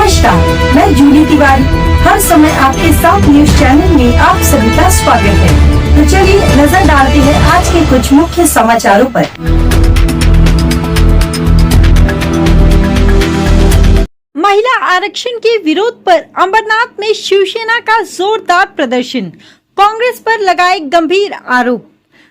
नमस्कार, मैं जूली तिवारी। हर समय आपके साथ न्यूज चैनल में आप सभी का स्वागत है। तो चलिए नजर डालते हैं आज के कुछ मुख्य समाचारों पर। महिला आरक्षण के विरोध पर अंबरनाथ में शिवसेना का जोरदार प्रदर्शन, कांग्रेस पर लगाए गंभीर आरोप।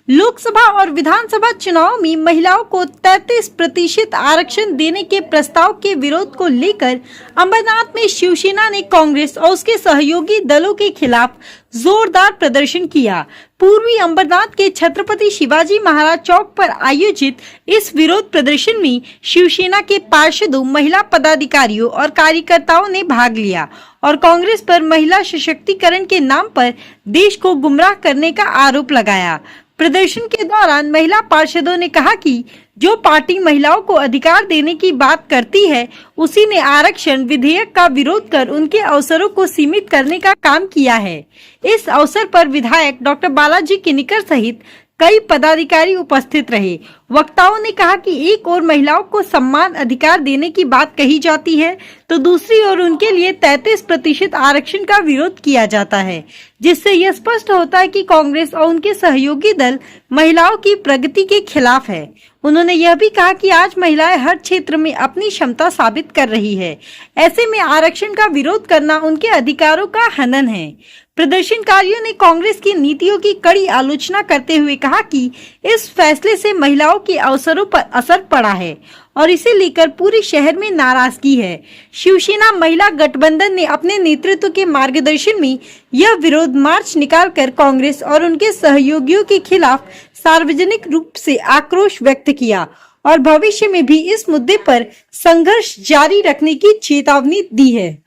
लोकसभा और विधानसभा चुनाव में महिलाओं को 33% आरक्षण देने के प्रस्ताव के विरोध को लेकर अंबरनाथ में शिवसेना ने कांग्रेस और उसके सहयोगी दलों के खिलाफ जोरदार प्रदर्शन किया। पूर्वी अंबरनाथ के छत्रपति शिवाजी महाराज चौक पर आयोजित इस विरोध प्रदर्शन में शिवसेना के पार्षदों, महिला पदाधिकारियों और कार्यकर्ताओं ने भाग लिया और कांग्रेस पर महिला सशक्तिकरण के नाम पर देश को गुमराह करने का आरोप लगाया। प्रदर्शन के दौरान महिला पार्षदों ने कहा कि जो पार्टी महिलाओं को अधिकार देने की बात करती है, उसी ने आरक्षण विधेयक का विरोध कर उनके अवसरों को सीमित करने का काम किया है। इस अवसर पर विधायक डॉक्टर बालाजी किनीकर सहित कई पदाधिकारी उपस्थित रहे। वक्ताओं ने कहा कि एक ओर महिलाओं को सम्मान अधिकार देने की बात कही जाती है, तो दूसरी ओर उनके लिए 33% आरक्षण का विरोध किया जाता है, जिससे यह स्पष्ट होता है कि कांग्रेस और उनके सहयोगी दल महिलाओं की प्रगति के खिलाफ है। उन्होंने यह भी कहा कि आज महिलाएं हर क्षेत्र में अपनी क्षमता साबित कर रही है, ऐसे में आरक्षण का विरोध करना उनके अधिकारों का हनन है। प्रदर्शनकारियों ने कांग्रेस की नीतियों की कड़ी आलोचना करते हुए कहा कि इस फैसले से महिलाओं के अवसरों पर असर पड़ा है और इसे लेकर पूरे शहर में नाराजगी है। शिवसेना महिला गठबंधन ने अपने नेतृत्व के मार्गदर्शन में यह विरोध मार्च निकालकर कांग्रेस और उनके सहयोगियों के खिलाफ सार्वजनिक रूप से आक्रोश व्यक्त किया और भविष्य में भी इस मुद्दे पर संघर्ष जारी रखने की चेतावनी दी है।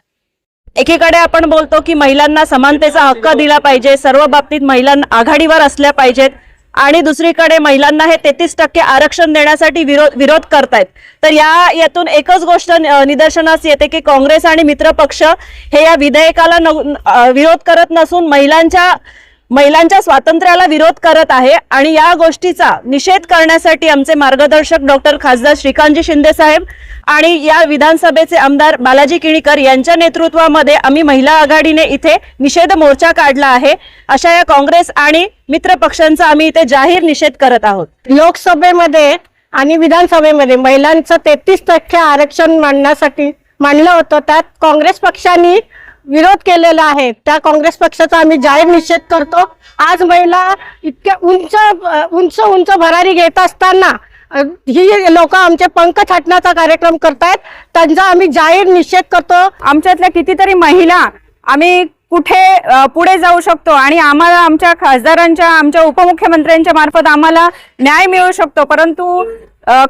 एकीकडे आपण बोलतो की महिलांना समानतेचा हक्क दिला पाहिजे, सर्व बाबतीत महिला आघाडीवर असल्या पाहिजेत आणि दुसरीकडे महिलांना हे 33% आरक्षण देण्यासाठी विरोध करतायत। तर यातून एकच गोष्ट निदर्शनास येते की काँग्रेस आणि मित्र पक्ष हे या विधेयकाला विरोध करत नसून महिलांच्या स्वातंत्र्याला विरोध करत आहे आणि या गोष्टीचा निषेध करण्यासाठी आमचे मार्गदर्शक डॉक्टर खासदार श्रीकांतजी शिंदे साहेब आणि या विधानसभेचे आमदार बालाजी किणीकर यांच्या नेतृत्वामध्ये आम्ही महिला आघाडीने इथे निषेध मोर्चा काढला आहे। अशा या काँग्रेस आणि मित्र पक्षांचा आम्ही इथे जाहीर निषेध करत आहोत। लोकसभेमध्ये आणि विधानसभेमध्ये महिलांचं 33% आरक्षण मांडलं होतं, त्यात काँग्रेस पक्षाने विरोध केलेला आहे। त्या काँग्रेस पक्षाचा आम्ही जाहीर निषेध करतो। आज महिला इतक्या उंच भरारी घेत असताना ही लोक आमचे पंख छाटण्याचा कार्यक्रम करतायत, त्यांचा आम्ही जाहीर निषेध करतो। आमच्यातल्या कितीतरी महिला आम्ही कुठे पुढे जाऊ शकतो आणि आम्हाला आमच्या खासदारांच्या, आमच्या उपमुख्यमंत्र्यांच्या मार्फत आम्हाला न्याय मिळू शकतो, परंतु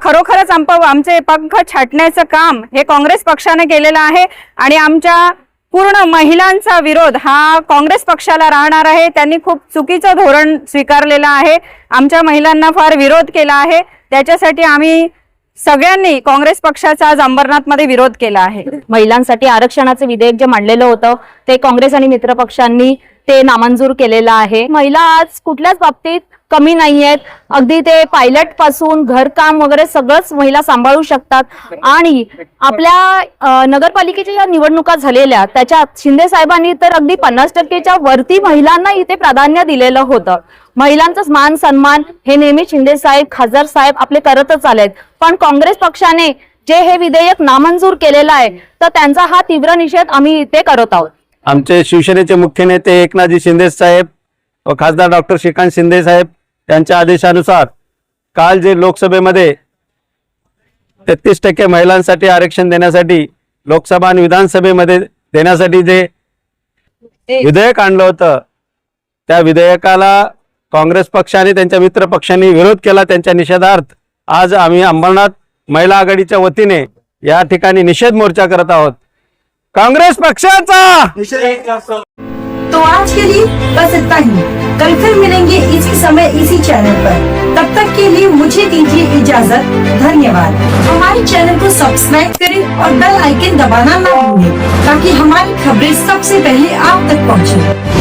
खरोखरच आमचे पंख छाटण्याचं काम हे काँग्रेस पक्षाने केलेलं आहे आणि आमच्या पूर्ण महिलांचा विरोध हा काँग्रेस पक्षाला राहणार आहे। त्यांनी खूप चुकीचं धोरण स्वीकारलेलं आहे, आमच्या महिलांना फार विरोध केला आहे, त्याच्यासाठी आम्ही सगळ्यांनी काँग्रेस पक्षाचा आज अंबरनाथ मध्ये विरोध केला आहे। महिलांसाठी आरक्षणाचे विधेयक जे मांडलेलं होतं ते काँग्रेस आणि मित्र पक्षांनी ते नामंजूर केलेलं आहे। महिला आज कुठल्याच बाबतीत कमी नाहीयेत, अगदी ते पायलट पासून घरकाम वगैरे सगळंच महिला सांभाळू शकतात आणि आपल्या नगरपालिकेच्या ज्या निवडणुका झालेल्या त्याच्यात शिंदे साहेबांनी तर अगदी 50%च्या वरती महिलांना इथे प्राधान्य दिलेलं होतं। महिलांचा मान सन्मान हे नेहमी शिंदे साहेब, खासदार साहेब आपले करतच आलेत, पण काँग्रेस पक्षाने जे हे विधेयक नामंजूर केलेलं आहे तर त्यांचा हा तीव्र निषेध आम्ही इथे करत आहोत। आमचे शिवसेनेचे मुख्य नेते एकनाथजी शिंदे साहेब व खासदार डॉक्टर श्रीकांत शिंदे साहेब यांच्या आदेशानुसार काल जे लोकसभेमध्ये 33% महिलांसाठी आरक्षण देण्यासाठी लोकसभा आणि विधानसभेमध्ये देण्यासाठी जे विधेयक आणलं होतं, त्या विधेयकाला काँग्रेस पक्षाने त्यांच्या मित्र पक्षांनी विरोध केला। त्यांच्या निषेधार्थ आज आम्ही अंबरनाथ महिला आघाडीच्या वतीने या ठिकाणी निषेध मोर्चा करत आहोत। कांग्रेस पक्षाचा तो आज के लिए बस इतना ही। कल फिर मिलेंगे इसी समय इसी चैनल पर। तब तक के लिए मुझे दीजिए इजाजत। धन्यवाद। हमारे चैनल को सब्सक्राइब करें और बेल आइकन दबाना ना भूलें ताकि हमारी खबरें सबसे पहले आप तक पहुंचे।